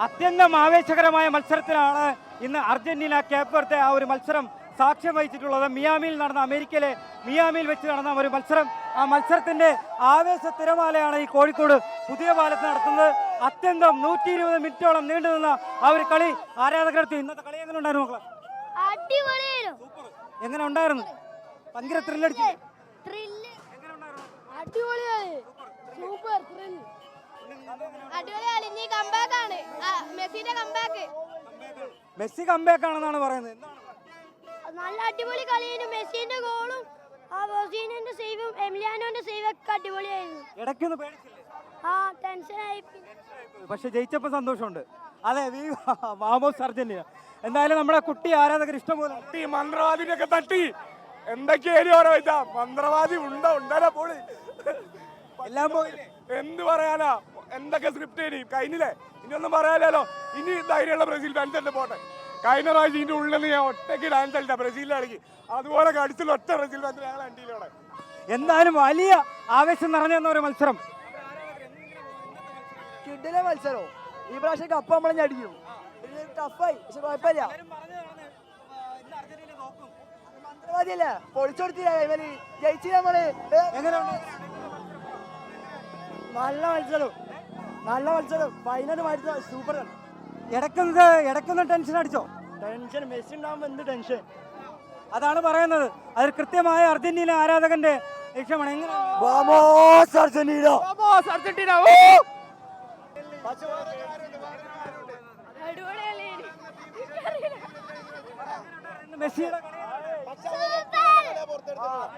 അത്യന്തം ആവേശകരമായ മത്സരത്തിലാണ് ഇന്ന് അർജന്റീന കേപ്പ് വെർദെ ആ ഒരു മത്സരം സാക്ഷ്യം വഹിച്ചിട്ടുള്ളത്. മിയാമിയിൽ നടന്ന അമേരിക്കയിലെ മിയാമിയിൽ വെച്ച് നടന്ന ഒരു മത്സരം. ആ മത്സരത്തിന്റെ ആവേശ തിരമാലയാണ് ഈ കോഴിക്കോട് പുതിയ പാലത്ത് നടത്തുന്നത്. അത്യന്തം 120 മിനിറ്റോളം നീണ്ടു നിന്ന ആ ഒരു കളി ആരാധകർക്ക്. ഇന്നത്തെ കളി എങ്ങനെ ഉണ്ടായിരുന്നു മക്കളെ? എങ്ങനെ ഉണ്ടായിരുന്നു? ഭയങ്കര ത്രില്ലടിച്ചു. മെസ്സി കംബാക്ക് ആണെന്നാണ് പറയുന്നത്. നല്ല അടിപൊളി കളിയായിരുന്നു. മെസ്സിന്റെ ഗോളും ബോസീനിന്റെ സേവും എമിലിയാനോന്റെ സേവും ഒക്കെ അടിപൊളിയായിരുന്നു. ഇടയ്ക്കൊന്ന് പേടിച്ചില്ലേ? ടെൻഷനായി. പക്ഷെ ജയിച്ചപ്പോ സന്തോഷമുണ്ട്. അതെ, മാമോസ് അർജന്റീന. എന്തായാലും നമ്മുടെ കുട്ടി ആരാധകർ ഇഷ്ടംപോലെ മന്ത്രവാദിനൊക്കെ തട്ടി എന്തൊക്കെയാ മന്ത്രവാദി ഉണ്ടോ പോളി എല്ലാം പോയി. എന്ത് പറയാനാ, എന്തൊക്കെ സ്ക്രിപ്റ്റ് കഴിഞ്ഞില്ലേ? ഇനിയൊന്നും പറയാലോ. ഇനി ധൈര്യമുള്ള ബ്രസീൽ ഫാൻസ് തന്നെ പോട്ടെ. കഴിഞ്ഞ പ്രാവശ്യം ഇതിന്റെ ഉള്ളിൽ നിന്ന് ഞാൻ ഒറ്റയ്ക്ക് ഡാൻസ് കളിച്ച ബ്രസീലിൽ കളിക്ക്, അതുപോലെ കടിച്ചിൽ ഒറ്റ ബ്രസീൽ ഫാൻസ് ഞങ്ങൾ കണ്ടില്ലോടെ. എന്തായാലും വലിയ ആവേശം നിറഞ്ഞ ഒരു മത്സരം. കിഡിലെ മത്സരോ ഈ പ്രാവശ്യം കപ്പ് നമ്മളെ ഞടിക്കും. ടഫായി, പക്ഷെ കുഴപ്പമില്ല. മന്ത്രവാദിയല്ല, പൊളിച്ചെടുത്തില്ല. ജയിച്ചു നമ്മള്. നല്ല മത്സരം ഫൈനൽ മാറ്റി സൂപ്പർ. ഇടയ്ക്കൊന്ന് ടെൻഷൻ അടിച്ചോ? ടെൻഷൻ മെസ്സി ഉണ്ടാകുമ്പോ എന്ത് ടെൻഷൻ, അതാണ് പറയുന്നത്. അത് കൃത്യമായ അർജന്റീന ആരാധകന്റെ ലക്ഷ്യമാണ്. എങ്ങനെ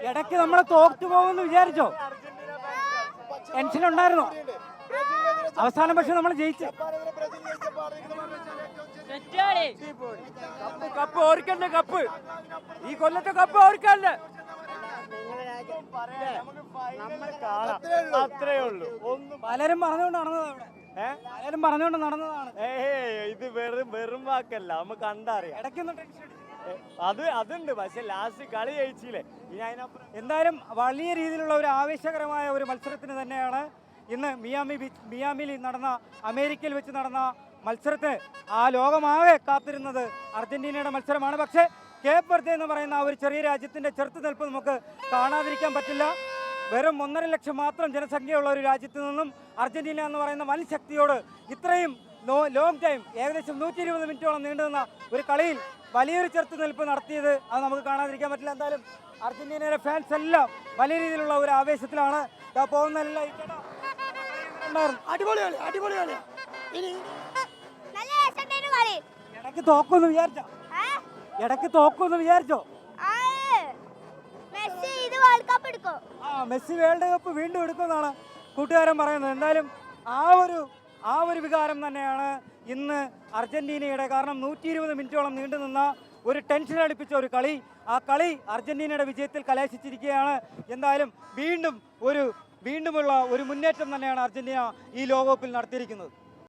ഇടയ്ക്ക് നമ്മളെ തോറ്റു പോകുമെന്ന് വിചാരിച്ചോ? ടെൻഷൻ ഉണ്ടായിരുന്നോ? അവസാനം പക്ഷെ നമ്മൾ ജയിച്ചു. കപ്പ് ഓർക്കണ്ടേ? കപ്പ് ഈ കൊല്ലത്തെ കപ്പ് ഓർക്കണ്ടേ? അത്രേ ഉള്ളൂ. പലരും പറഞ്ഞുകൊണ്ട് നടന്നതാണ്. ഇത് വെറും വാക്കല്ല, നമുക്ക് കണ്ടറിയാം. ഇടയ്ക്കൊന്നും ടെൻഷൻ അതുണ്ട്, പക്ഷെ ലാസ്റ്റ് കളി ജയിച്ചില്ലേ. ഇനി അതിനപ്പുറം എന്തായാലും വലിയ രീതിയിലുള്ള ഒരു ആവേശകരമായ ഒരു മത്സരത്തിന് തന്നെയാണ് ഇന്ന് മിയാമിയിൽ നടന്ന, അമേരിക്കയിൽ വെച്ച് നടന്ന മത്സരത്തിന് ആ ലോകമാകെ കാത്തിരുന്നത് അർജന്റീനയുടെ മത്സരമാണ്. പക്ഷേ കേപ്പ് വെർദെ എന്ന് പറയുന്ന ആ ഒരു ചെറിയ രാജ്യത്തിൻ്റെ ചെറുത്തുനിൽപ്പ് നമുക്ക് കാണാതിരിക്കാൻ പറ്റില്ല. വെറും 1.5 ലക്ഷം മാത്രം ജനസംഖ്യയുള്ള ഒരു രാജ്യത്ത് നിന്നും അർജന്റീന എന്ന് പറയുന്ന വൻ ശക്തിയോട് ഇത്രയും ലോങ് ടൈം, ഏകദേശം 120 മിനിറ്റോളം നീണ്ടുനിന്ന ഒരു കളിയിൽ വലിയൊരു ചെറുത്തുനിൽപ്പ് നടത്തിയത് അത് നമുക്ക് കാണാതിരിക്കാൻ പറ്റില്ല. എന്തായാലും അർജന്റീനയുടെ ഫാൻസ് എല്ലാം വലിയ രീതിയിലുള്ള ഒരു ആവേശത്തിലാണ് പോകുന്നതല്ല. അടിപൊളിയാണ്. ഇടയ്ക്ക് തോക്കുമെന്ന് വിചാരിച്ചോ? മെസ്സി വേൾഡ് കപ്പ് വീണ്ടും എടുക്കുമെന്നാണ് കൂട്ടുകാരൻ പറയുന്നത്. എന്തായാലും ആ ഒരു വികാരം തന്നെയാണ് ഇന്ന് അർജന്റീനയുടെ. കാരണം 120 മിനിറ്റോളം നീണ്ടു നിന്ന ഒരു ടെൻഷൻ അടിപ്പിച്ച ഒരു കളി, ആ കളി അർജന്റീനയുടെ വിജയത്തിൽ കലാശിച്ചിരിക്കുകയാണ്. എന്തായാലും വീണ്ടുമുള്ള ഒരു മുന്നേറ്റം തന്നെയാണ് അർജന്റീന ഈ ലോകകപ്പിൽ നടത്തിയിരിക്കുന്നത്.